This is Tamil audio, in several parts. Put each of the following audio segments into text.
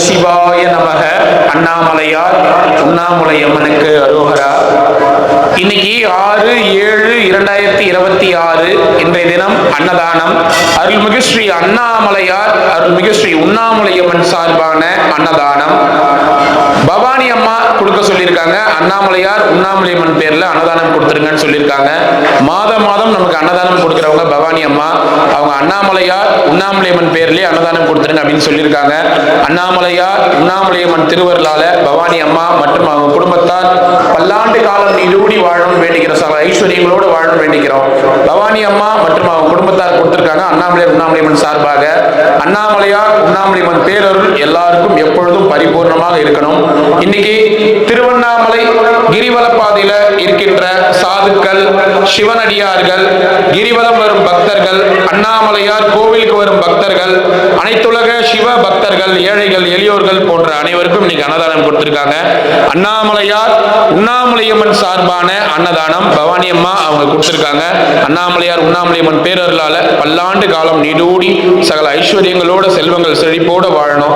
சிவாய நமக. அண்ணாமலையார் உண்ணாமுலையம்மனுக்கு அரோகரா. இன்னைக்கு 6/7/2026 இன்றைய தினம் அன்னதானம். அருள்மிகு ஸ்ரீ அண்ணாமலையார் அருள்மிகு ஸ்ரீ உண்ணாமுலையம்மன் சார்பான அன்னதானம். பவானி அம்மா கொடுக்க சொல்லியிருக்காங்க. அண்ணாமலையார் உண்ணாமுலையம்மன் பேர்ல அன்னதானம் கொடுத்துருங்கன்னு சொல்லியிருக்காங்க. மாதம் நமக்கு அன்னதானம் கொடுக்கிறவங்க பவானி அம்மா. அவங்க அண்ணாமலையார் உண்ணாமுலையம்மன் பேர்லயே அன்னதானம் கொடுத்துருங்க அப்படின்னு சொல்லியிருக்காங்க. அண்ணாமலையார் உண்ணாமுலையம்மன் திருவருளால பவானி அம்மா மற்றும் அவங்க குடும்பத்தார் பல்லாண்டு காலம் நீடூடி வாழணும் வேண்டிக்கிறோம். ஐஸ்வர்யங்களோடு வாழணும் வேண்டிக்கிறோம். பவானி அம்மா மற்றும் அவங்க குடும்பத்தார் கொடுத்திருக்காங்க. அண்ணாமலையார் உண்ணாமுலையம்மன் சார்பாக அண்ணாமலையார் உண்ணாமுலையம்மன் பேரருள் எல்லாருக்கும் எப்பொழுதும் பரிபூர்ணமாக இருக்கணும். இன்னைக்கு திருவண்ணாமலை கிரிவல பாதையில இருக்கின்ற சாதுக்கள், சிவனடியார்கள், கிரிவலம் வரும் பக்தர்கள், அண்ணாமலையார் கோவிலுக்கு வரும் பக்தர்கள், அனைத்துலக சிவ பக்தர்கள், ஏழைகள், எளியோர்கள் போன்ற அனைவருக்கும் இன்னைக்கு அன்னதானம் கொடுத்திருக்காங்க. அண்ணாமலையார் உண்ணாமுலையம்மன் சார்பான அன்னதானம் பவானி அம்மா அவங்க கொடுத்திருக்காங்க. அண்ணாமலையார் உண்ணாமுலையம்மன் பேரருளால பல்லாண்டு காலம் நீடூடி சகல ஐஸ்வர்யங்களோட செல்வங்கள் செழிப்போட வாழணும்.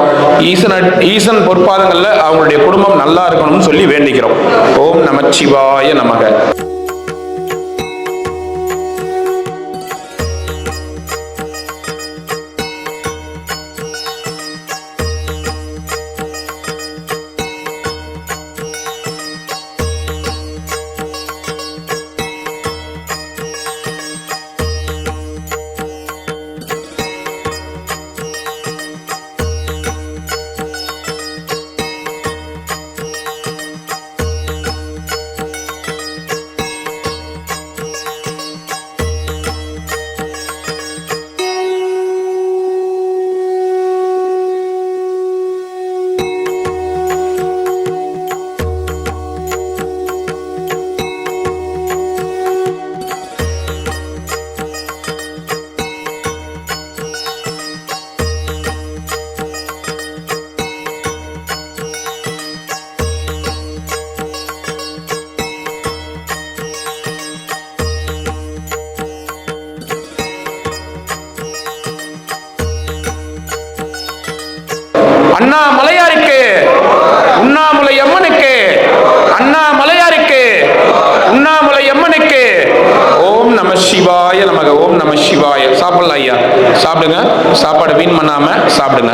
ஈசன் பொற்பாதங்கள்ல அவங்களுடைய குடும்பம் நல்லா இருக்கணும்னு சொல்லி வேண்டிக்கிறோம். ஓம் நமச்சிவாய நமக. அண்ணாமலையாருக்கு உண்ணாமுலையம்மனுக்கு, அண்ணாமலையாருக்கு உண்ணாமுலையம்மனுக்கு. ஓம் நம சிவாய நமக. ஓம் நம சிவாய. சாப்பிடலாம் ஐயா, சாப்பிடுங்க. சாப்பாடு வீண் பண்ணாம சாப்பிடுங்க.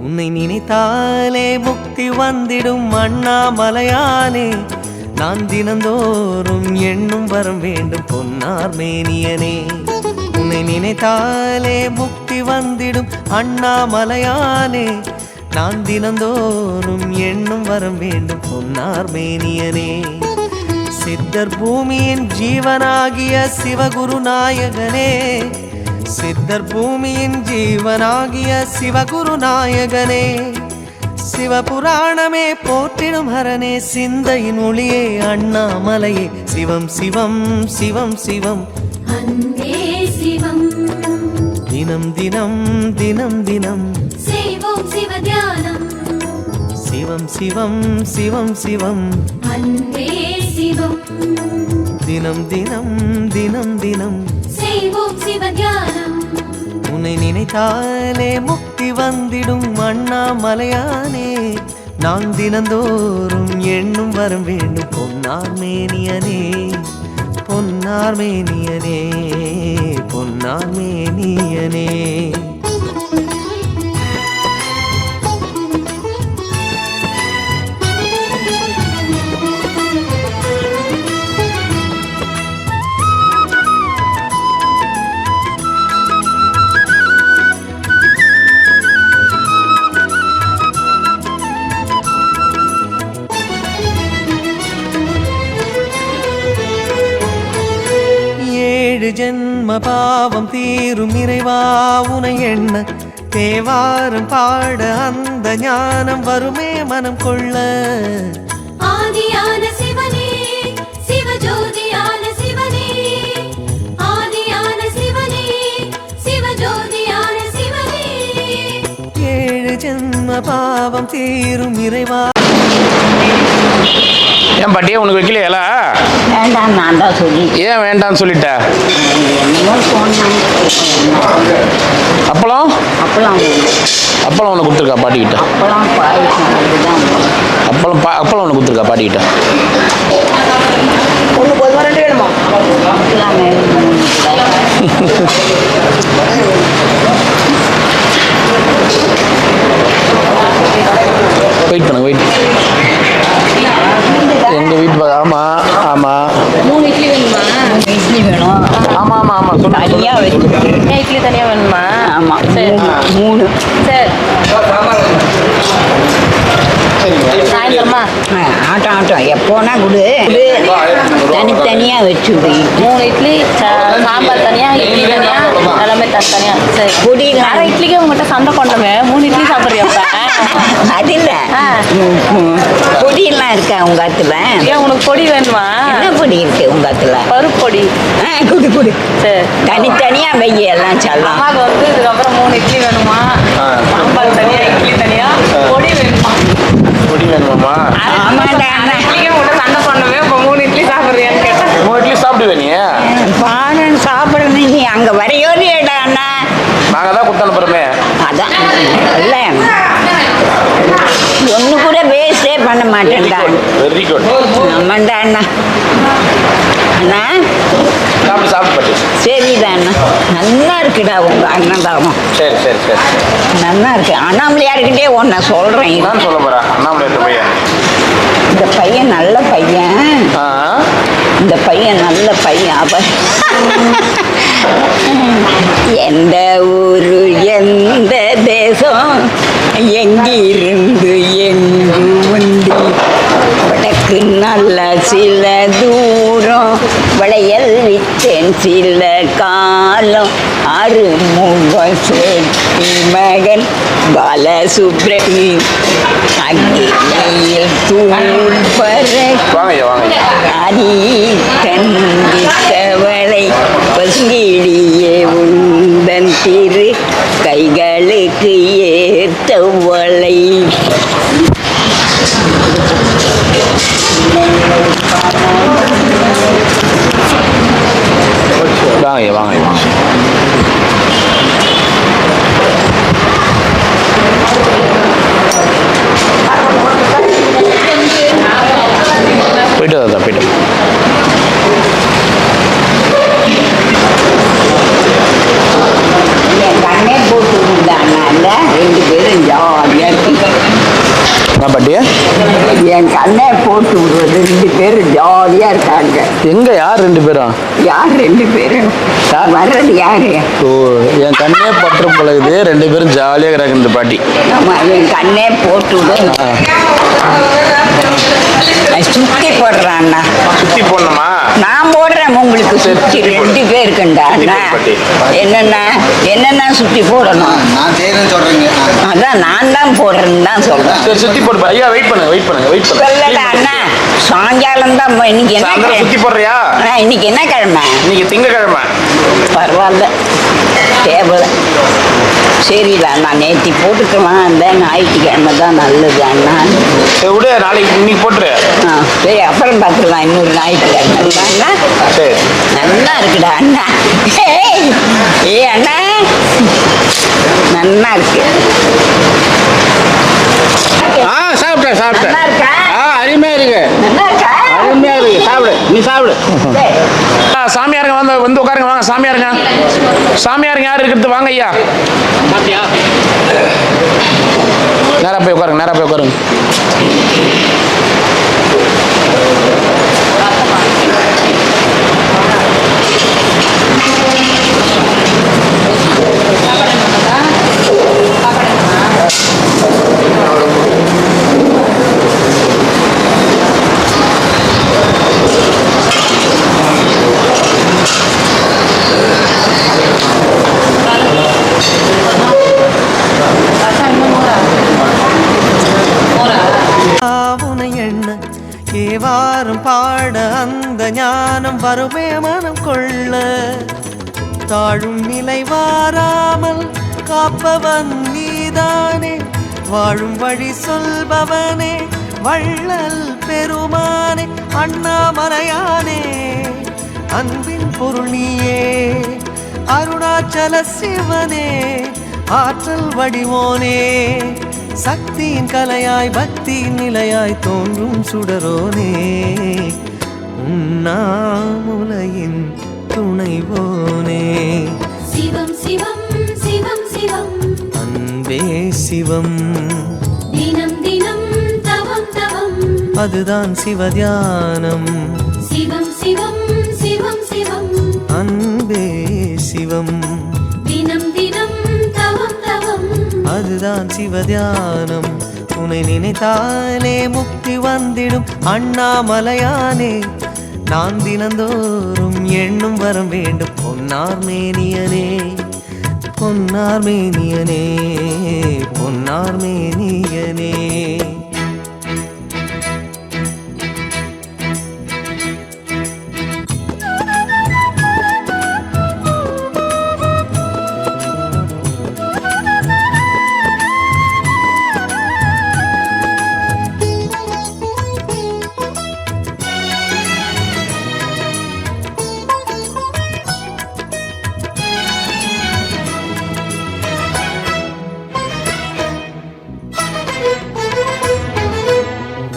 உன்னை நினைத்தாலே முக்தி வந்திடும் அண்ணாமலையானே, நான் தினந்தோறும் எண்ணும் வரம் வேண்டும் பொன்னார் மேனியனே. உன்னை நினைத்தாலே முக்தி வந்திடும் அண்ணாமலையானே, நான் தினந்தோறும் எண்ணும் வரம் வேண்டும் பொன்னார் மேனியனே. சித்தர் பூமியின் ஜீவனாகிய சிவகுரு நாயகனே, சித்தர் பூமியின் ஜீவனாகிய சிவகுரு நாயகனே, சிவபுராணமே போற்றிடும் ஹரனே, சிந்தையின் ஒளியே அண்ணாமலையே. சிவம் சிவம் சிவம் சிவம் தினம் தினம் தினம் தினம் செய்வோம் சிவ தியானம். சிவம் சிவம் சிவம் சிவம் அன்பே சிவம். தினம் தினம் தினம் தினம் செய்வோம் சிவ தியானம். உன்னை நினைத்தாலே முக்தி வந்திடும் அண்ணாமலையானே, நான் தினந்தோறும் எண்ணும் வரம் வேண்டும் பொன்னார் மேனியனே, பொன்னார் மேனியனே, பொன்னார் மேனியனே. ஜென்ம பாவம் தீரும் இறைவா உனை எண்ண, தேவாரம் பாட அந்த ஞானம் வருமே மனம் கொள்ள. ஆதியான சிவனே சிவஜோதியான சிவனே, ஆதியான சிவனே சிவஜோதியான சிவனே. 7 ஜென்ம பாவம் தீரும் இறைவா ஏன் பாட்டியே உனக்கு வைக்கலையா? வேண்டாம், நான் தான் சொல்லி ஏன் வேண்டாம்னு சொல்லிட்ட? என்னமோ சொன்னாங்க. அப்பளம் அப்பளம் அப்பளம் ஒன்று கொடுத்துருக்கா பாட்டிக்கிட்ட. அப்பளம் பாயசம் அதுதான் அப்பளம் ஒன்று கொடுத்துருக்கா பாட்டிக்கிட்ட. அப்பளம் வேணும். வெயிட் பண்ணுங்க, வெயிட். எங்கள் வீட்டு ஆமாம் ஆமாம் 3 இட்லி வேணுமா? இட்லி வேணும். ஆமாம் ஆமாம் ஆமாம் சொல்லுங்க. தனியாக வச்சு. இட்லி தனியாக வேணுமா? ஆமாம், சரி 3. சரி சாயந்தரமா ஆட்டம் எப்போனா கொடு. தனித்தனியாக வச்சு விடு. 3 இட்லி சாம்பார் தனியாக, இட்லி தனியாக, எல்லாமே தனியாக. சரி பொடி அரை இட்லிக்கே உங்கள்கிட்ட சண்டை கொண்டமே 3 இட்லி சாப்பிட்றியப்ப? அது இல்லை, பொடியெல்லாம் இருக்கா உங்க ஆத்துல? ஏன் உனக்கு பொடி வேணுமா? என்ன பொடி இருக்கு உங்க ஆத்துல? பருப்பு பொடி. குடு குடு. சரி தனித்தனியா வெய்ய எல்லாம் சொல்லலாம். அம்மாவுக்கு வந்து இதுக்கப்புறம் 3 இட்லி வேணுமா, சாம்பார் தனியாக, இட்லி தனியாக, பொடி வேணுமா? பொடி வேணுமாம்மா? ஆமாடா. அரை இட்லிக்கே உங்கள்கிட்ட சண்டை கொண்டமே இப்போ 3 இட்லி சாப்பிட்றியான்னு கேட்டேன். 3 இட்லி சாப்பிடுவே நீ? பானன் சாப்பிடணும். நீ அங்க வரையோடியடா அண்ணா. நாங்கள் தான் கொடுத்து அனுப்புகிறோமே. அதான் இல்ல, ஒண்ணு கூட வேஸ்டே பண்ண மாட்டேன்டா. Very good. ஆமாண்டா அண்ணா. அண்ணா சாப்பிட்டு சாப்பிட்டு பாட்டி. சரிடா அண்ணா, நல்லா இருக்குடா உங்க அண்ணதாவும். சரி சரி சரி. நல்லா இருக்கு. அண்ணாமலையார்கிட்டே ஒன்ன சொல்றேன். நான் சொல்ல போகிறேன் அண்ணாமலை பையன். இந்த பையன் நல்ல பையன். ஆ இந்த பையன் நல்ல பையன். அப்ப எந்த ஊரு எந்த தேசம் எங்கிருந்து எங்கு உந்தி வடக்கு நல்ல சில தூரம் வளையல் வித்தேன் சில காலம் அருமுக செட்டி மகன் பாலசுப்ரமணி அக்னியில் தூள் பறக்க வாங்க வாங்க. அடி தந்தித்தவளை பசுங்கிடியே உந்தன் திரு கைகளுக்கு ஏத்தவளை. வாங்க வாங்க. போயிட்டு வரதா போயிட்டு. என் கண்ணே போட்டு இருந்தாங்க 2 பேரும் ஜாலியாக இருக்கு. என்ன பாட்டியா? என் கண்ணை போட்டு விடுறது 2 பேரும் ஜாலியாக இருக்காங்க. எங்க யார் 2 பேரும்? யார் 2 பேரும்? வர்றது யாரு? ஓ, என் கண்ணே பற்று பழகுது. 2 பேரும் ஜாலியாக இருக்கிறாங்க இந்த பாட்டி. ஆமா, என் கண்ணே போட்டு விடு. சுத்தி போடுறான்னா. சுற்றி போடணுமா? நான் போடுறேன் உங்களுக்கு சுத்தி. 2 பேருக்குண்டா. என்னென்ன சுத்தி போடணும்? நான் செய்யறேன்னு சொல்றீங்க. அதான் நான் தான் போடுறேன்னு தான் சொல்றேன். சரி சுற்றி போடு. ஐயா வெயிட் பண்ணுங்க வெயிட் பண்ணுங்க வெயிட் சொல்லடா பண்ணுங்க. அண்ணா, சாயங்காலம் தான் இன்னைக்கு என்ன சாயந்தரம் சுற்றி கிழமை? போடுறியா? இன்னைக்கு என்ன கிழமை? இன்னைக்கு திங்கக்கிழமை. பரவாயில்ல, தேவை. சரிடா, நான் நேற்று போட்டுக்கலாம். அந்த ஞாயிற்றுக்கிழமை தான் நல்லது அண்ணா. சரி விடு, நாளைக்கு இன்னைக்கு போட்டுரு. சரி, அப்புறம் பார்த்துக்கலாம். இன்னொரு ஞாயிற்றுக்கிழமை அண்ணா. சரி. நல்லா இருக்குடா அண்ணா. ஏ அண்ணா, நல்லா இருக்கு. சாப்பிட்டேன் சாப்பிட்டேன். நல்லா இருக்கா? அருமையா இருக்கு. நல்லா இருக்கா? அருமையா இருக்கு. சாப்பிடு, நீ சாப்பிடு. சரி. சாமியாருங்க வந்து உட்காருங்க. வாங்க சாமியாருங்க. சாமியாருங்க யார் இருக்கிறது? வாங்க ஐயா. நேரா போய் உட்காருங்க. நேரா போய் உட்காருங்க. தேவாரம் பாட அந்த ஞானம் வருமே மனம் கொள்ள தாழும் நிலை வாராமல் காப்பவன் நீதானே வாழும் வழி சொல்பவனே வள்ளல் பெருமானே அண்ணாமலையானே அன்பின் பொருள் நீயே அருணாச்சல சிவனே ஆற்றல் வடிவோனே சக்தியின் கலையாய் பக்தியின் நிலையாய் தோன்றும் சுடரோனே உண்ணாமுலையின் துணைவோனே சிவம் சிவம் சிவம் சிவம் அன்பே சிவம் தினம் தினம் தவம் தவம் அதுதான் சிவதியானம் சிவம் சிவம் சிவம் சிவம் அன்பே சிவம் தினம் தினம் தவம் தவம் அதுதான் சிவதியானம் உன்னை நினைத்தாலே முக்தி வந்திடும் அண்ணாமலையானே நான் தினந்தோறும் எண்ணும் வரம் வேண்டும் பொன்னார் மேனியனே பொன்னார் மேனியனே பொன்னார் மேனியனே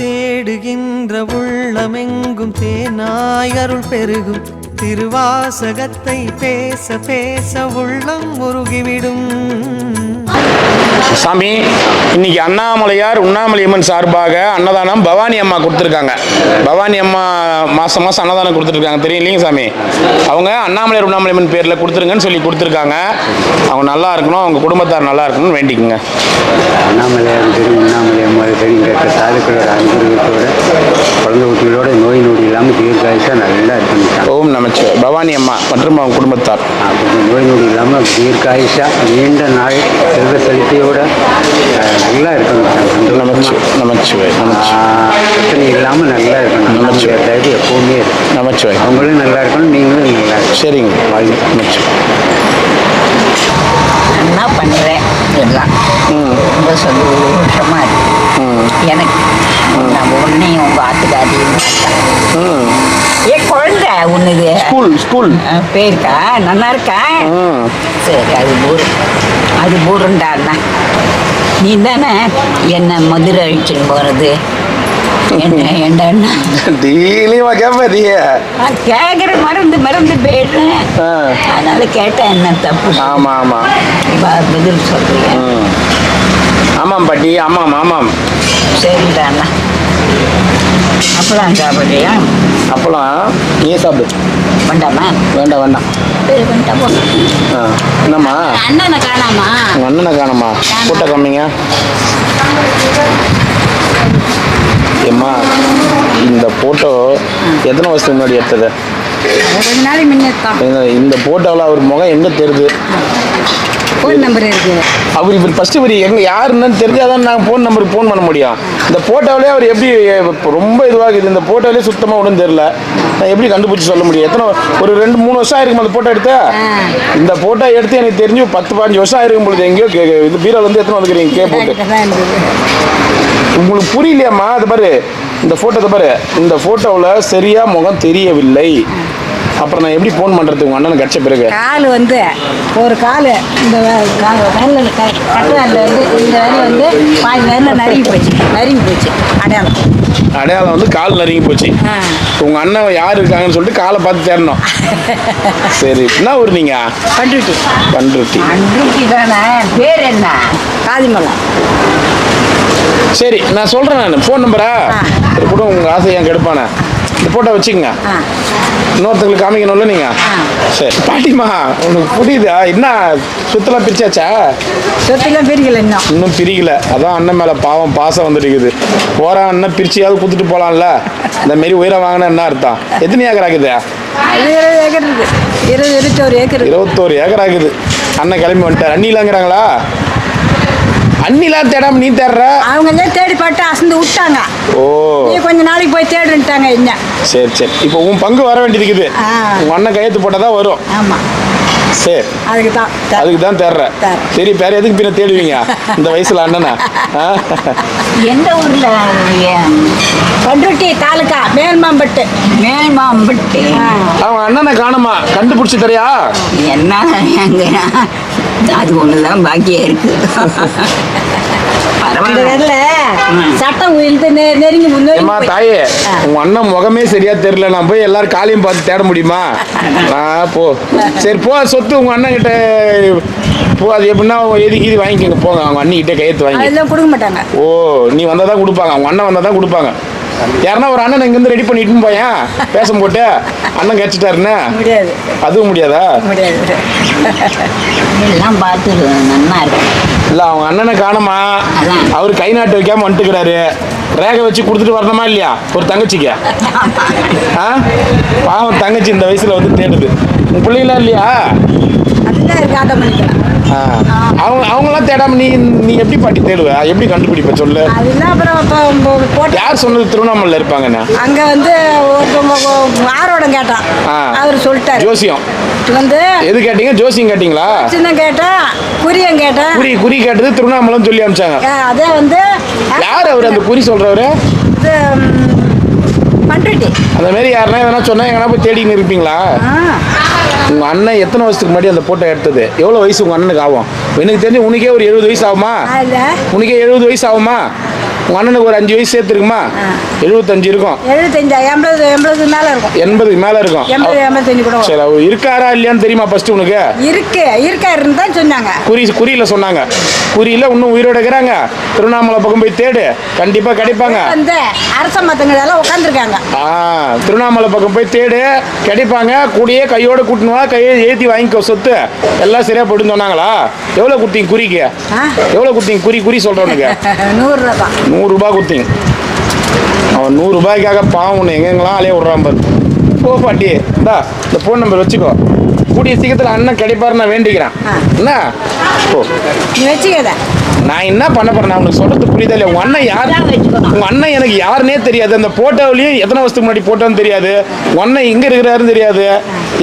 தேடுகின்ற உள்ளமெங்கும் தேனாய் அருள் பெருகும் திருவாசகத்தை பேச பேச உள்ளம் உருகிவிடும் சாமி, இன்னைக்கு அண்ணாமலையார் உண்ணாமலையம்மன் சார்பாக அன்னதானம் பவானி அம்மா கொடுத்துருக்காங்க. பவானி அம்மா மாதம் மாதம் அன்னதானம் கொடுத்துருக்காங்க, தெரியும் இல்லைங்க சாமி? அவங்க அண்ணாமலையார் உண்ணாமலையம்மன் பேரில் கொடுத்துருங்கன்னு சொல்லி கொடுத்துருக்காங்க. அவங்க நல்லா இருக்கணும், அவங்க குடும்பத்தார் நல்லா இருக்கணும்னு வேண்டிக்குங்க. அண்ணாமலையார் சரி, உண்ணாமலையம்மாள் சரிங்கிற சாதுக்களோட அனுகிரகத்தோட குழந்தை குட்டிகளோட நோய் நொடி இல்லாமல் தீர்க்காயுஷா நல்லா இருக்கணும். ஓம் நமச்சிவாய. பவானி அம்மா மற்றும் அவங்க குடும்பத்தார் நோய் நொடி இல்லாமல் தீர்க்காயுஷா நீண்ட நாள் செல்வ செழிப்பையோட நல்லா இருக்கணும். நமச்சிவாய. பிரச்சனை இல்லாமல் நல்லா இருக்கணும். நமச்சிவாய எப்பவுமே இருக்கும். நமச்சிவாய. அவங்களும் நல்லா இருக்கணும், நீங்களும் நல்லா இருக்கணும். சரிங்க. நமச்சிவாய. என்ன பண்ணுறேன் எல்லாம் ரொம்ப சந்தோஷமாக இருக்கு எனக்கு. நம்ம உன்னையும் உங்கள் ஆத்துக்காரியும் ஏன் குழந்தை ஒன்றுது ஸ்கூல் போயிருக்கா? நல்லா இருக்கா? சரி, அது பூருண்டா அண்ணா. நீ தானே என்ன மதுரை அழிச்சுன்னு போகிறது? என்ன டெய்லியுமா கேட்பீங்க? நான் கேட்குற மறந்து போயிடுறேன். அதனால கேட்டேன், என்ன தப்பு? ஆமாம் பதில் சொல்றீங்க. ஆமாம் பாட்டி, ஆமாம். சரிடா அண்ணா. அப்பலாம் சாப்பிட்றியா? அப்பலாம் நீ சாப்பிடு. வேண்டாமா? வேண்டாம். சரி, வேண்டாம் போ. என்னம்மா அண்ணனை காணாமா? உங்கள் அண்ணனை காணோமா? கூட்ட கம்மிங்க. ஏம்மா, இந்த ஃபோட்டோ எத்தனை வருஷத்துக்கு முன்னாடி எடுத்தது? கொஞ்ச நாளைக்கு முன்னே தான். இந்த ஃபோட்டோவில் அவர் முகம் எங்கே தெரியுது? ஃபோன் நம்பர் இருக்கு. இவர் ஃபர்ஸ்ட் இவர் எங்கே யாருன்னு தெரிஞ்சாதான் நாங்கள் ஃபோன் நம்பருக்கு ஃபோன் பண்ண முடியும். இந்த ஃபோட்டோவிலே அவர் எப்படி ரொம்ப இதுவாகுது. இந்த ஃபோட்டோவிலே சுத்தமாக ஒன்றும் தெரில. நான் எப்படி கண்டுபிடிச்சி சொல்ல முடியும்? எத்தனை ஒரு 2-3 வருஷம் ஆயிருக்கும் அந்த ஃபோட்டோ எடுத்து. இந்த ஃபோட்டோ எடுத்து எனக்கு தெரிஞ்சு 10-15 வருஷம் ஆயிருக்கும் பொழுது. எங்கேயோ இது பீரோல வந்து எத்தனை வந்துக்கிறீங்க கே போட்டு. உங்களுக்கு புரியலையாம்மா? அது பாரு, இந்த ஃபோட்டோ பாரு. இந்த ஃபோட்டோவில் சரியா முகம் தெரியவில்லை. அப்புறம் நான் எப்படி ஃபோன் பண்ணுறது உங்கள் அண்ணனுக்கு கிடச்ச பிறகு? கால் வந்து ஒரு கால் இந்த விரலில் கட்டுவாரில் வந்து இந்த விரல் வந்து பாதி விரலில் நறுங்கி போச்சு. அடையாளம் வந்து கால் நறுங்கி போச்சு. உங்கள் அண்ணன் யார் இருக்காங்கன்னு சொல்லிட்டு காலை பார்த்து தேடணும். சரி, என்ன ஊர் நீங்கள்? பண்ருட்டி தானே. பேர் என்ன? காதிமலம். சரி, நான் சொல்கிறேன். நான் ஃபோன் நம்பரா கூட உங்கள் ஆசை ஏன் கெடுப்பானே. இந்த ஃபோட்டோ வச்சுக்கோங்க, இன்னொருத்தங்களுக்கு காமிக்கணும்ல நீங்கள். சரி பாட்டிமா, உனக்கு புரியுதா? என்ன சொத்தெல்லாம் பிரிச்சாச்சா? சொத்தெல்லாம் பிரிக்கல, இன்னும் பிரிக்கல. அதான் அண்ணன் மேலே பாவம் பாசம் வந்துருக்குது. போகிற அண்ணன் பிரிச்சியாவது கொடுத்துட்டு போகலாம்ல. இந்த மாரி உயிரை வாங்கினா என்ன அர்த்தம்? எத்தனை ஏக்கர் ஆகுது? 20 ஏக்கர் இருக்கு. 21 ஏக்கர் ஆகுது. அண்ணன் கிளம்பி வந்துட்டார். அண்ணிலாங்கிறாங்களா? அண்ணிலாம் தேடாம நீ தேடுற? அவங்க தேடி பாட்டு அசந்து விட்டாங்க. ஓ, நீ கொஞ்ச நாளைக்கு போய் தேடுன்ட்டாங்க. என்ன? சரி. இப்போ உன் பங்கு வர வேண்டியது இருக்குது. உங்க அண்ணன் கையெழுத்து போட்டாதான் வரும். ஆமா. சரி, அதுக்கு தான் அதுக்கு தான் தேடுறேன். சரி, வேற எதுக்கு பின்ன தேடுவீங்க இந்த வயசுல அண்ணனா? எந்த ஊர்ல? பண்ருட்டி தாலுக்கா மேல்மாம்பட்டு. மேல்மாம்பட்டு. அவன் அண்ணனை காணுமா, கண்டுபிடிச்சு தரையா? என்ன அது ஒண்ணுதான் பாக்கியா இருக்கு. சட்டம் நெருங்கி ஏமா தாயே, உங்க அண்ணன் முகமே சரியா தெரியல, நான் போய் எல்லாரும் காலையும் பார்த்து தேட முடியுமா? போ. சரி போ, சொத்து உங்க அண்ணன் கிட்ட போ. அது எப்படின்னா எதுக்கு இது வாங்கிக்கோங்க, போங்க அவங்க அண்ணிக்கிட்ட கையெழுத்து வாங்கி. அதெல்லாம் கொடுக்க மாட்டாங்க. ஓ, நீ வந்தா தான் கொடுப்பாங்க, அவங்க அண்ணன் வந்தா தான் கொடுப்பாங்க. யாருன்னா ஒரு அண்ணன் இங்கேருந்து ரெடி பண்ணிட்டு போயேன் பேச போட்டு அண்ணன் கிடைச்சிட்டாருன்னு. முடியாது. அதுவும் முடியாதா? முடியாது. எல்லாம் பார்த்து நல்லா இருக்கும். இல்லை, அவங்க அண்ணனை காணுமா, அவர் கை நாட்டு வைக்காம வந்துட்டுக்கிறாரு. ரேகை வச்சு கொடுத்துட்டு வரணுமா இல்லையா ஒரு தங்கச்சிக்கு? பாவம் தங்கச்சி இந்த வயசுல வந்து தேடுது. உன் பிள்ளைங்களா இல்லையா? அவங்களாம் தேடாம நீ எப்படி பாட்டி தேடுவ? எப்படி கண்டுபிடிப்ப சொல்லு? யார் சொன்னது திருவண்ணாமலையில் இருப்பாங்கன்னு? அங்க வந்து ஆரோடம் கேட்டான், அவர் சொல்லிட்டாரு. ஜோசியம் வந்து எது கேட்டீங்க? ஜோசியம் கேட்டீங்களா? சின்ன கேட்டேன், குறியம் கேட்டேன். குறி கேட்டது திருவண்ணாமலைன்னு சொல்லி அமிச்சாங்க. அதே வந்து யார் அவர் அந்த குறி சொல்றவரு? பண்ருட்டி. அந்த மாதிரி யாருன்னா எதனா சொன்னா எங்கன்னா போய் தேடின்னு இருப்பீங்களா? உங்க அண்ணன் எத்தனை வருஷத்துக்கு முன்னாடி அந்த போட்டோ எடுத்தது? எவ்வளவு வயசு உங்க அண்ணனுக்கு ஆகும்? எனக்கு தெரிஞ்சு உனக்கே ஒரு 70 வயசு ஆகுமா? உனக்கே 70 வயசு ஆகுமா? உங்க அண்ணனுக்கு ஒரு 5 வயசு சேர்த்துருக்குமா? 75 இருக்கும். 80 மேல இருக்கும். 80 மேல இருக்கும். 85 கூட. சரி, அவர் இருக்காரா இல்லையான்னு தெரியுமா ஃபர்ஸ்ட் உனக்கு? இருக்காருன்னு தான் சொன்னாங்க. குறியில சொன்னாங்க. குறியில இன்னும் உயிரோட இருக்கிறாங்க. திருவண்ணாமலை பக்கம் போய் தேடு, கண்டிப்பா கிடைப்பாங்க. வந்து அரச மத்தங்க எல்லாம் உட்காந்துருக்காங்க. திருவண்ணாமலை பக்கம் போய் தேடு, கிடைப்பாங்க. கூடியே கையோட கூட்டணுவா, கையை ஏற்றி வாங்கிக்கோ, சொத்து எல்லாம் சரியா போயிட்டு சொன்னாங்களா? எவ்வளவு குடுத்தீங்க குறிக்கு? எவ்வளவு குடுத்தீங்க? குறி சொல்றவனுக்கு 100 ரூபாய். 100 ரூபாய் குடுத்தீங்க. அவன் 100 ரூபாய்க்காக பாவம் ஒன்று எங்கெங்கெல்லாம் அலைய விட்றான் பாரு. போ பாட்டி, இந்தா இந்த ஃபோன் நம்பர் வச்சுக்கோ. கூடிய சீக்கிரத்தில் அண்ணன் கிடைப்பாரு நான் வேண்டிக்கிறேன். என்ன போ, நீ வச்சுக்கத. நான் என்ன பண்ண போறேன்? நான் உனக்கு சொல்றது புரியுதா இல்லையா? உங்க அண்ணன் யார்? உங்க அண்ணன் எனக்கு யாருன்னே தெரியாது. அந்த போட்டோவிலையும் எத்தனை வருஷத்துக்கு முன்னாடி போட்டோன்னு தெரியாது. உங்க அண்ணன் எங்க இருக்கிறாருன்னு தெரியாது.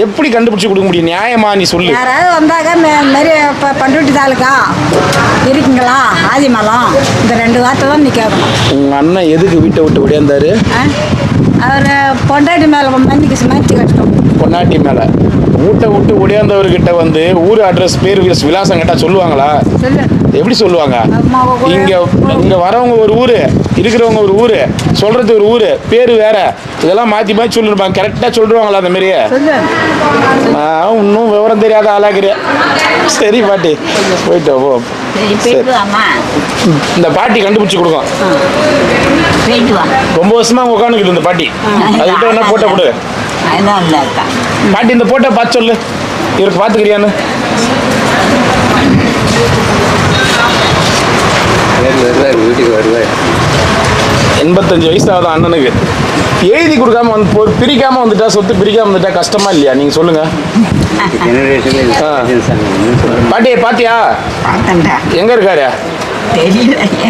எப்படி கண்டுபிடிச்சு கொடுக்க முடியும்? நியாயமா நீ சொல்லு. யாராவது வந்தாங்க மாதிரி பண்ருட்டி தாலுக்கா இருக்குங்களா, ஆதிமலம், இந்த 2 வார்த்தை தான் நீ கேட்கணும். உங்க அண்ணன் எதுக்கு வீட்டை விட்டு ஓடியாந்தாரு? அவர் பொண்டாட்டி மேல மந்திக்கு சிமெண்ட் கட்டணும். பொண்டாட்டி மேல வீட்டை விட்டு ஓடியாந்தவர்கிட்ட வந்து ஊர் அட்ரஸ் பேர் விலாசம் கேட்டா சொல்லுவாங்களா? எப்படி சொல்லுவாங்க? இங்க வரவங்க ஒரு ஊரு, இருக்கிறவங்க ஒரு ஊரு, சொல்றது ஒரு ஊரு, பேரு வேற, இதெல்லாம் மாத்தி மாத்தி சொல்லிருப்பாங்க. கரெக்டா சொல்லிடுவாங்களா அந்த மாதிரியே? இன்னும் விவரம் தெரியாத ஆளாக்குற. சரி பாட்டி, போயிட்டு போ. இந்த பாட்டி கண்டுபிடிச்சு கொடுக்கும். ரொம்ப வருஷமா உட்காந்துக்குது இந்த பாட்டி. அதுக்கிட்ட என்ன போட்டோ கொடு பாட்டி. இந்த போட்டோ பார்த்து சொல்லு, இவருக்கு பார்த்துக்கிறியான்னு. வீட்டுக்கு வருவார். 85 வயசு ஆகுது அண்ணனுக்கு. எழுதி கொடுக்காம வந்து பிரிக்காம வந்துட்டா, சொத்து பிரிக்காம வந்துட்டா கஷ்டமா இல்லையா? நீங்க சொல்லுங்க. பாட்டியை பாத்தியா? எங்க இருக்காரு?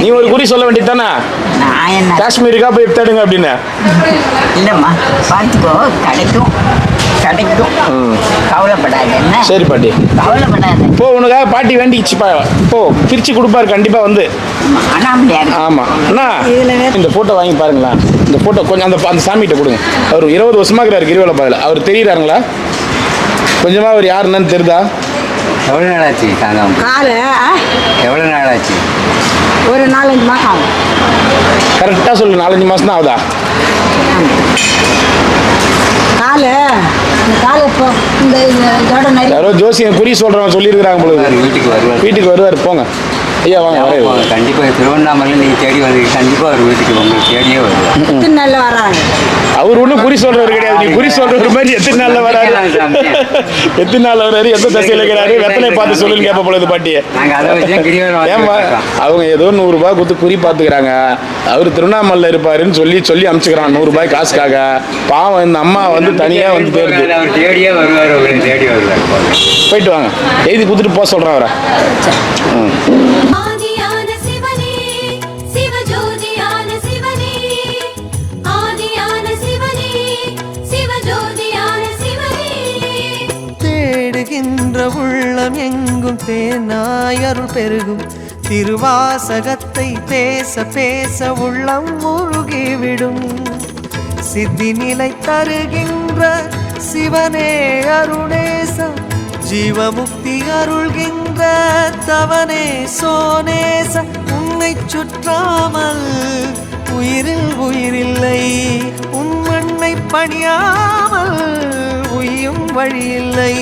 நீ ஒரு குறி சொல்ல வேண்டியது தானே? காஷ்மீருக்கா போய் தேடுங்க அப்படின்னு. இல்லம்மா, பார்த்துக்கோ, கிடைக்கும். கவலைப்படாது. சரி பாட்டி, கவலைப்படாது. போ, உனக்காக பாட்டி வேண்டிச்சு. போ, பிரிச்சு கொடுப்பாரு கண்டிப்பா வந்து. ஆமா அண்ணா, இந்த போட்டோ வாங்கி பாருங்களேன். இந்த போட்டோ கொஞ்சம் அந்த சாமிகிட்ட கொடுங்க. அவர் 20 வருஷமா இருக்கிறாரு கிரிவல பாதையில். அவர் தெரியுறாங்களா கொஞ்சமா? அவர் யாருன்னு தெரியுதா? எவ்வளோ நாள் ஆச்சு தாங்காம? எவ்வளோ நாள் ஆச்சு? ஒரு 4-5 மாதம் ஆகும். கரெக்டாக சொல்லு. 4-5 மாதம் தான் ஆகுதா? யாரோ ஜோசியம் குறி சொல்றவங்க சொல்லியிருக்கிறாங்க பொழுது. வீட்டுக்கு வருவார். போங்க ஐயா, வாங்க. கண்டிப்பாக திருவண்ணாமலை நீங்கள் தேடி வந்து கண்டிப்பாக அவர் வீட்டுக்கு உங்களுக்கு தேடியே வருவார். அவர் ஒன்றும் குறி சொல்றவர் கிடையாது. நீ குறி சொல்ற மாதிரி எத்தனை நாள்ல வராரு, எத்தனை நாள் வராரு, எந்த தசையில் இருக்கிறாரு, வெத்தனை பார்த்து சொல்லுன்னு கேட்ப பொழுது பாட்டியை. ஏமா அவங்க ஏதோ 100 ரூபாய் கொடுத்து குறி பார்த்துக்கிறாங்க. அவர் திருவண்ணாமலையில் இருப்பாருன்னு சொல்லி அனுப்பிச்சுக்கிறான் 100 ரூபாய் காசுக்காக. பாவம் இந்த அம்மா வந்து தனியா வந்து தேடியே வருவார். தேடி வருவார். போயிட்டு வாங்க, எழுதி கொடுத்துட்டு போக சொல்றேன் அவரை. ஆதியான சிவனே, சிவஜோதியான சிவனே, ஆதியான சிவனே, சிவஜோதியான சிவனே. தேடுகின்ற உள்ளம் எங்கும் தேனாய் அருள் பெருகும் திருவாசகத்தை பேச பேச உள்ளம் முருகிவிடும் சித்தி நிலை தருகின்ற சிவனே அருணேசா ஜீவமுக்தி அருள்கின்ற தவனே சோனேச உன்னை சுற்றாமல் உயிரில் உயிரில்லை உன் மண்ணை பணியாமல் உயும் வழியில்லை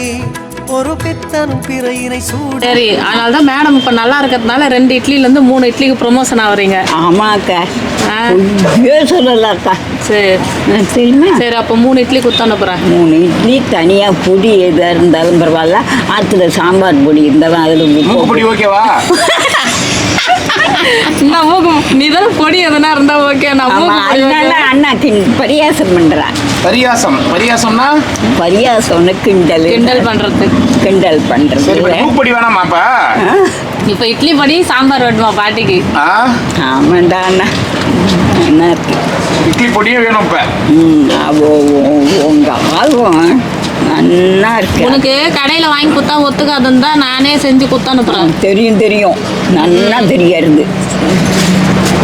ஒரு பித்தனும் பிறையினை சூட. சரி, அதனாலதான் மேடம் இப்ப நல்லா இருக்கிறதுனால 2 இட்லில இருந்து 3 இட்லிக்கு ப்ரொமோஷன் ஆகுறீங்க. ஆமாக்கா, சொல்லலாக்கா. சரி தெரியுமா? சரி, அப்போ 3 இட்லி குத்து அனுப்புறேன். 3 இட்லி தனியாக பொடி எதாக இருந்தாலும் பரவாயில்ல, ஆற்றுல சாம்பார் பொடி இருந்தாலும் அதில் பொடி ஓகேவா? நான் நீ தானே பொடி எதனா இருந்தா ஓகே. அதனால அண்ணா பரியாசம் பண்றான். பரியாசம்னா பரியாசம்னு கிண்டல் பண்றது. பொடி வேணாமாப்பா? இப்ப இட்லி பொடி சாம்பார் வேணுமா பாட்டிக்கு? ஆமாண்டா அண்ணா, என்ன இருக்கு இட்லி பொடியே வேணும் இப்ப. உங்க ஆல்வம் நல்லா இருக்கு. உனக்கு கடையில வாங்கி குத்தா ஒத்துக்காதுன்னு தான் நானே செஞ்சு குத்த அனுப்புறேன். தெரியும் நல்லா தெரியாது.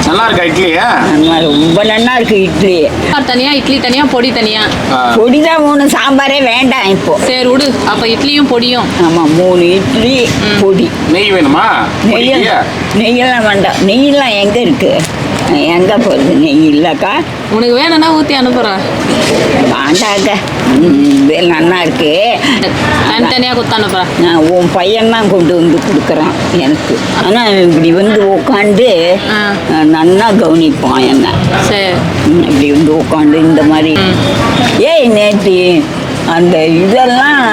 நல்லா இருக்கா இட்லி? ரொம்ப நல்லா இருக்கு இட்லி. தனியா இட்லி தனியா பொடி தனியா. பொடிதான் 3, சாம்பாரே வேண்டாம் இப்போ. சரி விடு, அப்ப இட்லியும் பொடியும். ஆமா, 3 இட்லி பொடி. நெய் வேணுமா? நெய்யெல்லாம் வேண்டாம். நெய்யெல்லாம் எங்க இருக்கு? எங்க போகுது நெய்? இல்லக்கா, உனக்கு வேணும்னா ஊத்தி அனுப்புறேன். வேண்டாக்க, நல்லா இருக்கு. தனித்தனியா குத்த அனுப்புறேன். நான் உன் பையன் தான் கொண்டு வந்து கொடுக்குறான் எனக்கு. ஆனா இப்படி வந்து உட்காந்து நல்லா கவனிப்பான் என்ன. சரி, இப்படி வந்து உட்காந்து இந்த மாதிரி. ஏய் நேற்று அந்த இதெல்லாம்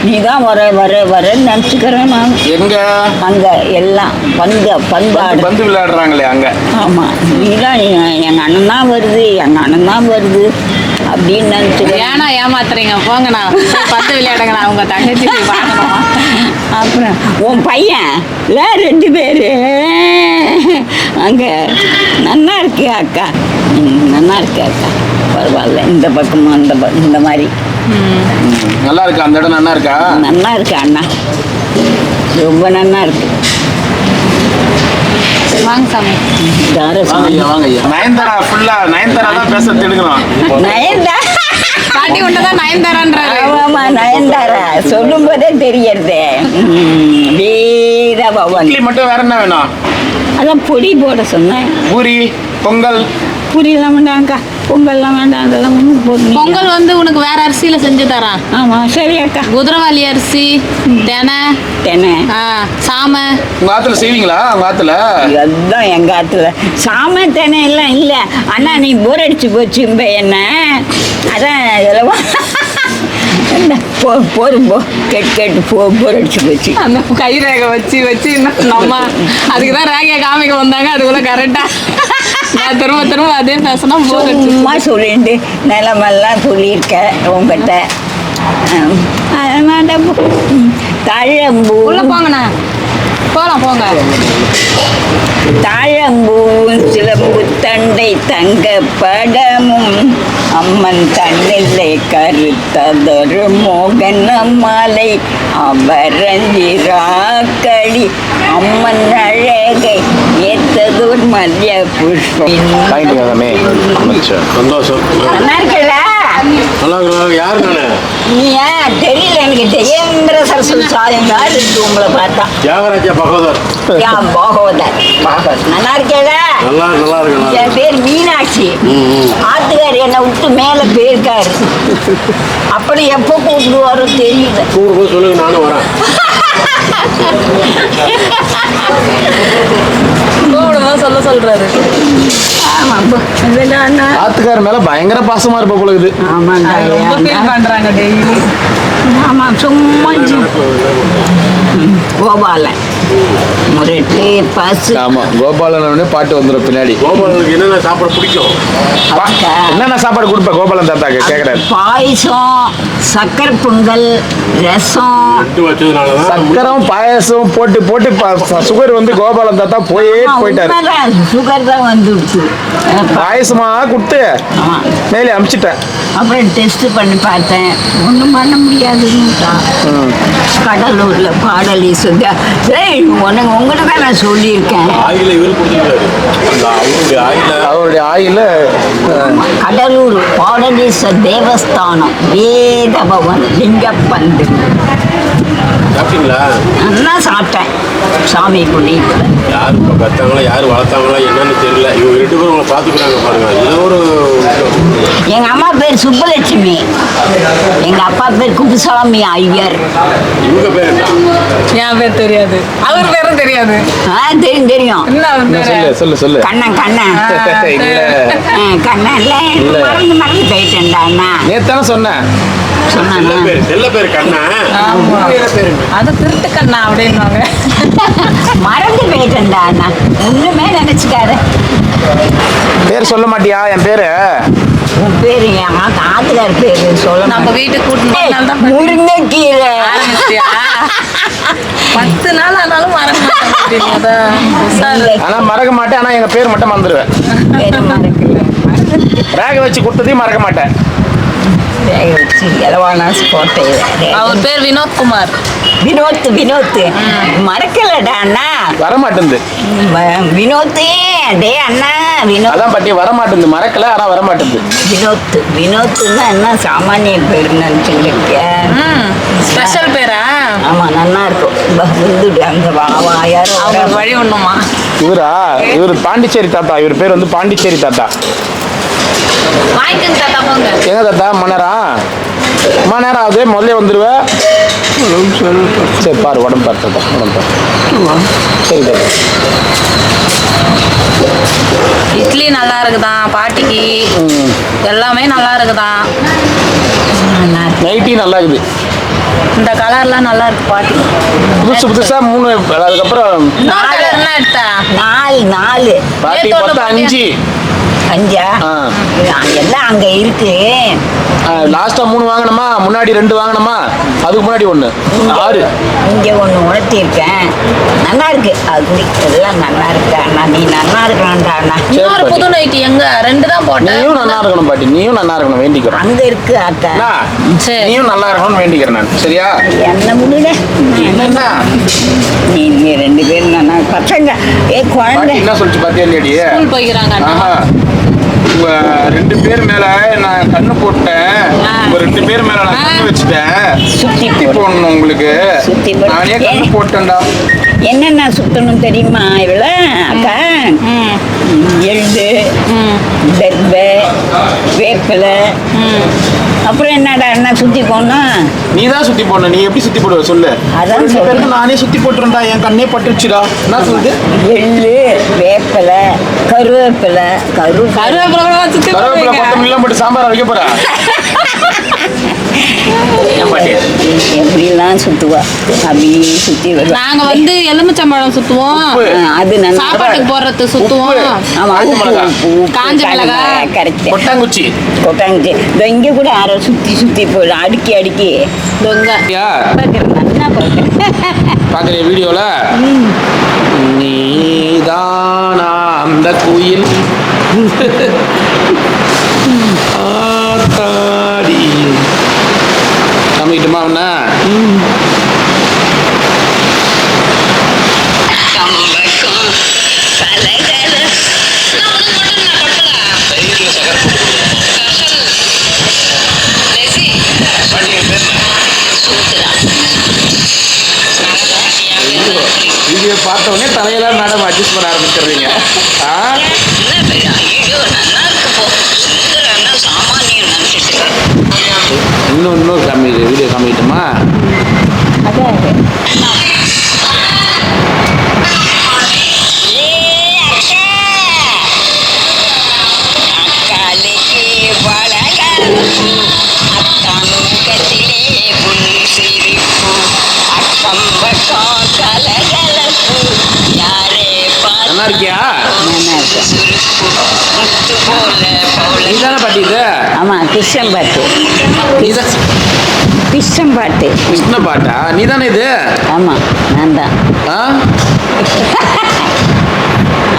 நீ தான் வரன்னு நினச்சிக்கிறேன் நான். எங்க? அங்க எல்லாம் பந்து விளையாடுறாங்களே அங்க. ஆமா, நீதான் எங்க அண்ணன் தான் வருது அப்படின்னு நினச்சிக்கிறேன். ஏன்னா ஏமாத்துறீங்க, போங்கண்ணா பந்து விளையாடுங்கண்ணா. உங்க தங்கச்சி பார்க்கணும். அப்புறம் உன் பையன் 2 பேரு அங்க நல்லா இருக்கு அக்கா, பரவாயில்ல. இந்த பக்கமும் இந்த மாதிரி நல்லா இருக்கு. அந்த இடம் நல்லா இருக்கா? நல்லா இருக்கு அண்ணா, ரொம்ப நல்லா இருக்கு. வாங்க சாமி. நயன்தாரா ஃபுல்லா நயன்தாரா தான் பேச எடுக்கிறோம். பாட்டி கொண்டுதான் நயன்தாரான்றாரு. ஆமா, நயன்தாரா சொல்லும் போதே தெரியறது. இட்லி மட்டும் வேற என்ன வேணும்? அதான் பொடி போட சொன்னேன். பூரி, பொங்கல். பூரியெல்லாம் வேண்டாம்க்கா, பொங்கல்லாம் வேண்டாம். அதெல்லாம் பொங்கல் வந்து உனக்கு வேற அரிசியில செஞ்சு தரேன். ஆமா, சரி அக்கா. குதிரவாளி அரிசி, தெனை, சாமை. உங்க ஆத்துல செய்வீங்களா? உங்க ஆத்துல? அதுதான் எங்க ஆத்துல சாமை தெனை எல்லாம் இல்ல. அண்ணா நீ போர் அடிச்சு போச்சு என்ன. அதான் இதெல்லாம் போரும்போ கேட்டு போர் அடிச்சு போச்சு. அந்த கை ரேகை வச்சு நம்ம அதுக்குதான் ரேகையை காமிக்க வந்தாங்க. அதுக்குள்ள கரெக்டா நான் திரும்ப அதே பேசினா சும்மா சொல்லிட்டு நிலமெல்லாம் சொல்லியிருக்கேன் உங்ககிட்ட. தாழம்பூ உள்ள போங்கண்ணா, போலாம் போங்க. தாழம்பூவும் சிலம்பு தண்டை தங்க படமும் அம்மன் தன்னிலை கருத்ததொரு மோகன மாலை அபரஞ்சிராக்களி அம்மன் அழகை ஏத்ததோர் மல்ய புஷ்பம். சந்தோஷம். நல்லா இருக்கல? நல்லா யாரு நானு? நீ தெரியல எனக்கு. ஜெயேந்திர சரஸ்வதி சாலை மாதிரி இருக்கு உங்களை பார்த்தா. தியாகராஜா பகவதர். நல்லா இருக்கல? நல்லா இருக்கு. என் பேர் மீனாட்சி. ஆத்துக்கார் என்னை விட்டு மேல போயிருக்காரு. அப்படி எப்போ கூப்பிடுவாரோ தெரியல. கூப்பிடும்போது சொல்லுங்க, நானும் வரேன். சொல்ல சொல்றாரு. ஆத்துக்கார மேல பயங்கர பாசமா இருப்ப போல இருக்குது. ஆமாங்க, ரொம்ப ஃபீல் பண்றாங்க டெய்லி. ஆமா, சும்மா கோபாலன் முரட்டு பசு ஆமா கோபாலன் பாட்டு வந்துடும் பின்னாடி. கோபாலனுக்கு என்னென்ன சாப்பாடு பிடிக்கும்? என்னென்ன சாப்பாடு கொடுப்ப கோபாலன் தாத்தாக்கு கேக்குறாரு. பாயசம், சக்கரை பொங்கல், ரசம். நட்டு வச்சதுனாலதான் சக்கரம் பாயசம் போட்டு போட்டு சுகர் வந்து கோபாலன் தாத்தா போயிட்டாரு. சுகர் தான் வந்துடுச்சு. பாயசமா கொடுத்து ஆமா. மேலே அமிச்சிட்டேன். அப்புறம் டெஸ்ட் பண்ணி பார்த்தேன், ஒன்றும் பண்ண முடியாதுன்னுட்டான். கடலூர்ல பாடலி சொல்ல உங்கள்கிட்ட தான் நான் சொல்லியிருக்கேன். ஆயில இவர் கொடுத்துருக்காரு. அந்த அவருடைய ஆயில கடலூர் பாடலீஸ்வர தேவஸ்தானம் வேதபவன் லிங்கப்பந்து சாப்பிட்டீங்களா? நல்லா சாப்பிட்டேன் சாமி புண்ணியத்தில். யார் இப்போ கத்தாங்களா, யார் வளர்த்தாங்களா என்னன்னு தெரியல. இவங்க 2 பேரும் உங்களை பார்த்துக்கிறாங்க பாருங்க. இது ஒரு எங்கள் அம்மா பேர் சுப்பலட்சுமி, எங்கள் அப்பா பேர் குப்புசாமி ஐயர். இவங்க பேர் என்ன? என் பேர் தெரியாது, அவர் பேரும் தெரியாது. தெரியும் தெரியும். என்ன அவர் பேரு? சொல்லு கண்ணன் கண்ணன் கண்ணன் இல்லை, மறந்து போயிட்டேன்டா அண்ணா. நேத்தானே சொன்னேன். சொன்னாங்க செல்ல பேர் கண்ணா. ஆமா. அது திருட்டு கண்ணா அப்படின்வாங்க. மறந்து போயிட்டேன்டா அண்ணா, ஒண்ணுமே நினைச்சுக்காரு. பேர் சொல்ல மாட்டியா? என் பேரு உன் பேரு என் ஆத்துக்கார் பேரு சொல்ல. நம்ம வீட்டுக்கு கூட்டிட்டு முருங்கைக்கீரை ஆரம்பிச்சியா? 10 நாள் ஆனாலும் மறக்க மாட்டேன். ஆனா மறக்க மாட்டேன். ஆனா எங்க பேர் மட்டும் மறந்துடுவேன். பேரு மறக்கல. ரேக வச்சு கொடுத்ததையும் மறக்க மாட்டேன். வேக வச்சு இலவானாஸ் போட்டேன். அவர் பேர் வினோத்குமார். வினோத் மறக்கலடா அண்ணா. வர மாட்டேங்குது. வினோத்தே டே அண்ணா வினோத். அதான் பாட்டி வர மாட்டேங்குது. மறக்கல ஆனா வர மாட்டேங்குது. வினோத்துன்னா என்ன சாமானிய பேர் நினைச்சுருக்கேன். ஸ்பெஷல் பேரா? ஆமா நல்லா இருக்கும். வந்துடு அங்க யாரும் அவங்க வழி ஒண்ணுமா? இவரு பாண்டிச்சேரி தாத்தா. இவர் பேர் வந்து பாண்டிச்சேரி தாத்தா. வாங்கிக்கங்க தாத்தா போங்க. எங்க தாத்தா மணி நேரம் ஆகுது. முதல்ல வந்துடுவேன். சரி பாரு உடம்பு பாரு தாத்தா, உடம்பு பாரு. சரி தாத்தா. இட்லி நல்லா இருக்குதான் பாட்டிக்கு, எல்லாமே நல்லா இருக்குதான். நைட்டி நல்லா இருக்குது. இந்த கலர்லாம் நல்லா இருக்கு பாட்டி. புதுசா 3. அதுக்கப்புறம் இன்னொரு கலர் என்ன எடுத்தா? 4 பாட்டி பார்த்தா 5. 5 எல்லாம் அங்க இருக்கு. லாஸ்டா 3 வாங்கணுமா? முன்னாடி 2 வாங்கணுமா? அதுக்கு முன்னாடி 1. 6. இங்க ஒண்ணு உணர்த்திருக்கேன். நல்லா இருக்கு. அது எல்லாம் நல்லா இருக்கு அண்ணா. நீ நல்லா இருக்கலாம்டா அண்ணா. இன்னொரு புது நைட்டி எங்க? 2 தான் போட்டேன். நீயும் நல்லா இருக்கணும் பாட்டி. நீயும் நல்லா இருக்கணும் வேண்டிக்கிறேன். அங்க இருக்கு அக்கா. சரி. நீயும் நல்லா இருக்கணும்னு வேண்டிக்கிறேன் நான். சரியா? என்ன முடியல என்னன்னா நீங்க 2 பேரும் நல்லா பசங்க. குழந்தை பாட்டி என்ன சொல்லிச்சு பாத்தியா இல்லையடி? ஸ்கூல் போய்க்கிறாங்க அண்ணா. ஆஹா. உங்க 2 பேர் மேல நான் கண்ணு போட்டேன். உங்க 2 பேர் மேல நான் கண்ணு வச்சுட்டேன். சுத்தி போடணும் உங்களுக்கு. சுத்தி போடு. நானே கண்ணு போட்டேன்டா. என்னென்ன சுத்தணும் தெரியுமா இவள அக்கா? எள்ளு, தர்பை, வேப்பிலை, அப்புறம் என்னடா என்ன சுத்தி போடணும்? நீ தான் சுத்தி போடணும். நீ எப்படி சுத்தி போடுவ சொல்லு. அதான் சொல்றேன். நானே சுத்தி போட்டுருந்தா என் கண்ணே பட்டுச்சுடா. என்ன சொல்லுது? எள்ளு, வேப்பிலை, கருவேப்பிலை. கருவேப்பிலை சுத்தி கருவேப்பிலை கொத்தமல்லாம் போட்டு சாம்பார் வைக்க போறா. எப்படிலாம் சுத்துவா அப்படியே சுத்தி வருவா. நாங்க வந்து எலுமிச்சம்பழம் சுத்துவோம். அது நல்லா சாப்பாட்டுக்கு போடுறது சுத்துவோம். ஆமா, காஞ்ச மிளகாய், கரெக்ட். கொட்டாங்குச்சி இங்க கூட யாரோ சுத்தி போயிடும். அடுக்கி தொங்க. நல்லா பாக்குற வீடியோல நீதானா அந்த குயில் ஆத்தாடி சமைக்கிட்டுமா அவன? வீடியோ பார்த்த உடனே தலையெல்லாம் மேடம் அட்ஜஸ்ட் பண்ண ஆரம்பிச்சிடுறீங்க. இன்னும் வீடியோ காமிக்கிட்டுமா? நீதானே பாட்டி இது? ஆமாம், கிருஷ்ணன் பாட்டு. நீதான் கிருஷ்ணன் பாட்டு. கிருஷ்ண பாட்டா? நீதானே இது? ஆமாம், நான் தான். ஆ?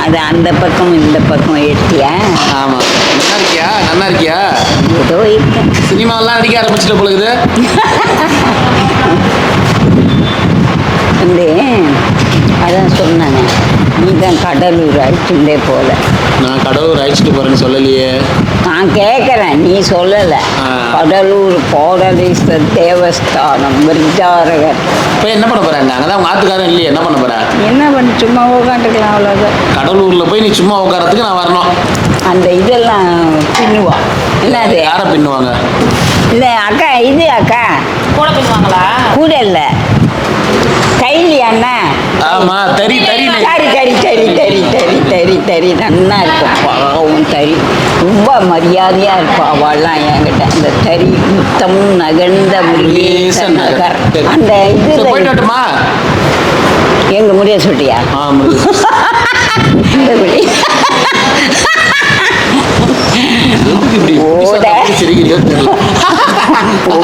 அது அந்த பக்கம் இந்த பக்கம் எடுத்தியா? ஆமா. நல்லா இருக்கியா? நல்லா இருக்கியா? ஏதோ இருக்கேன். சினிமாலாம் நடிக்க ஆரம்பிச்சிட்ட போலுக்குது. வந்து அதான் சொன்னானே, நீ தான் கடலூர் அடிச்சுட்டே போல. நான் கடவுள் அழைச்சிட்டு போறேன்னு சொல்லலையே. நான் கேட்குறேன், நீ சொல்லலை. கடலூர் கோடலீஸ்வர் தேவஸ்தானம் விருத்தாரகர். இப்போ என்ன பண்ண போறேன்? அங்கே தான் உங்க ஆத்துக்காரன் இல்லையே, என்ன பண்ண போறேன்? என்ன பண்ண, சும்மா உட்காந்துக்கலாம், அவ்வளோதான். கடலூர்ல போய் நீ சும்மா உட்காரத்துக்கு நான் வரணும். அந்த இதெல்லாம் பின்னுவா. என்னது? யாரை பின்னுவாங்க? இல்லை அக்கா, இது அக்கா கூட பின்னுவாங்களா? கூட இல்லை, கைலி அண்ணா. ஆமா, தறி தறி தறி தறி தறி தறி தறி தறி தறி நல்லா இருக்கும். பாவம் தறி ரொம்ப மரியாதையா இருப்பா அவள்லாம் என்கிட்ட. அந்த தறி முத்தம் நகர்ந்த முருகேச நகர். அந்த இது போயிட்டு வரட்டுமா? எங்க முடிய சொல்லியா? இந்த முடி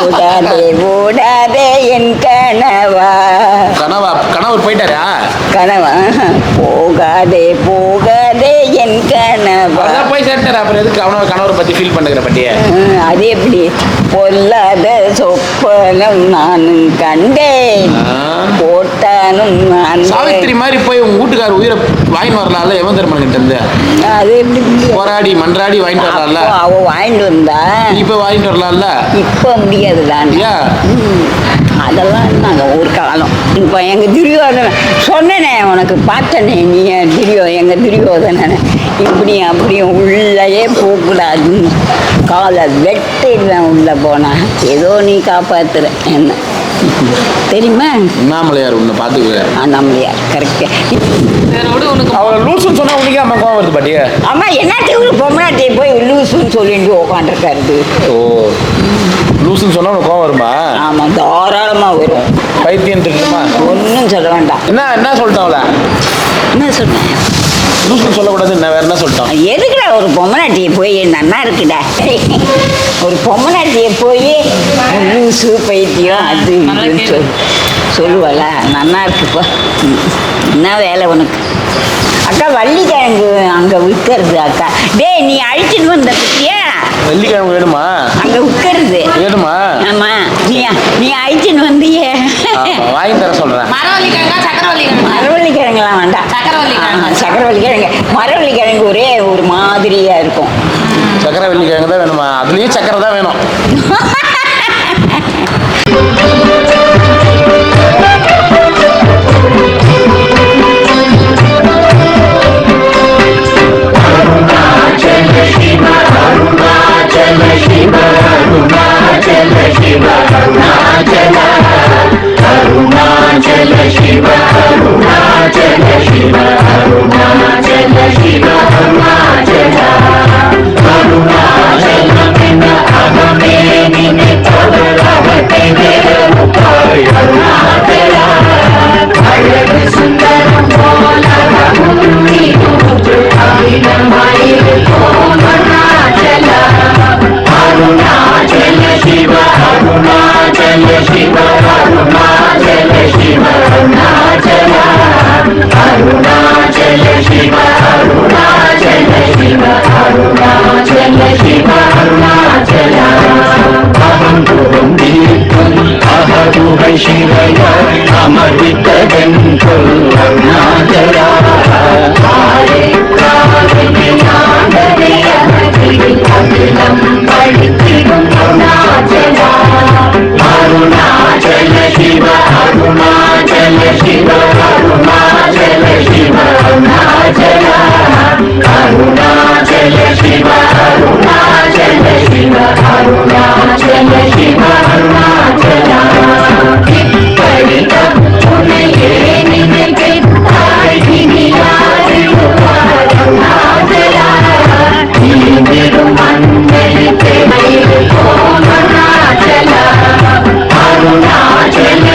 ஓடாதே ஓடாதே என் கனவா. கணவர் போயிட்டாரா? கனவா? போகாதே போகாதே என் கனவா. போய் சேர்த்தாரு. அப்புறம் எதுக்கு கணவரை பத்தி ஃபீல் பண்ணுகிற பட்டிய? அது எப்படி? பொல்லாத சொப்பனம் நானும் கண்டேன், போட்டானும் நான். சாவித்திரி மாதிரி போய் உங்க வீட்டுக்கார உயிரை வாங்கிட்டு வரலாம்ல யமதர்மன் கிட்ட இருந்து. அது எப்படி? போராடி மன்றாடி வாங்கிட்டு வரலாம்ல. அவ வாங்கிட்டு வந்தா இப்ப வாங்கிட்டு வரலாம்ல. இப்ப முடியாதுதான். அதெல்லாம் நாங்கள் ஒரு காலம். இப்போ எங்கள் துரியோதனன் சொன்னேனே உனக்கு, பார்த்தனே நீ எங்கள் துரியோதனனை இப்படி அப்படியும் உள்ளேயே போகக்கூடாதுன்னு காலை வெட்டிடுவேன் உள்ளே போனா. ஏதோ நீ காப்பாத்துற என்ன தெரியுமா? அண்ணாமலையார் உன்னை பார்த்துக்குவார். அண்ணாமலையார் கரெக்டு. அவளை லூசுன்னு சொன்னா உனக்கே அம்மா கோவம் வருது பாட்டியா? ஆமா, என்னத்தை ஒரு பொம்மநாட்டியை போய் லூசுன்னு சொல்லிட்டு உட்காந்துருக்காரு. ஓ, லூசுன்னு சொன்னா உனக்கு கோவம் வருமா? ஆமா, தாராளமா வரும். பைத்தியம் தெரியுமா? ஒன்றும் சொல்ல வேண்டாம். என்ன சொல்லிட்டோம் அவளை? என்ன சொன்னேன்? லூசுன்னு சொல்லக்கூடாது. வேற என்ன சொல்லிட்டோம்? எதுக்குடா ஒரு பொம்மநாட்டியை போய் நல்லா இருக்குடா, ஒரு பொம்மநாட்டியை போய் லூசு பைத்தியம் அது இதுன்னு சொல்லுவல. நல்லா இருக்குப்பா. என்ன வேலை உனக்கு? அக்கா வள்ளிக்கிழங்கு அங்கே விற்கிறது. அக்கா டேய், நீ அழிச்சிட்டு வந்த பத்தியா? வெள்ளிக்கிழமை வேணுமா? அங்கே விற்கிறது வேணுமா? ஆமா, நீ அழிச்சிட்டு வந்தியே. வாங்கி தர சொல்றேன். மரவள்ளிக்கிழங்குலாம் வேண்டாம். சக்கரவள்ளிக்கிழங்கு மரவள்ளிக்கிழங்கு ஒரே ஒரு மாதிரியா இருக்கும். சக்கரை வெள்ளிக்கிழங்கு தான் வேணுமா? அதுலயும் சக்கரை தான் வேணும்.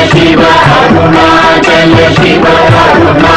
Shiva, Arunachal Shiva, Arunachal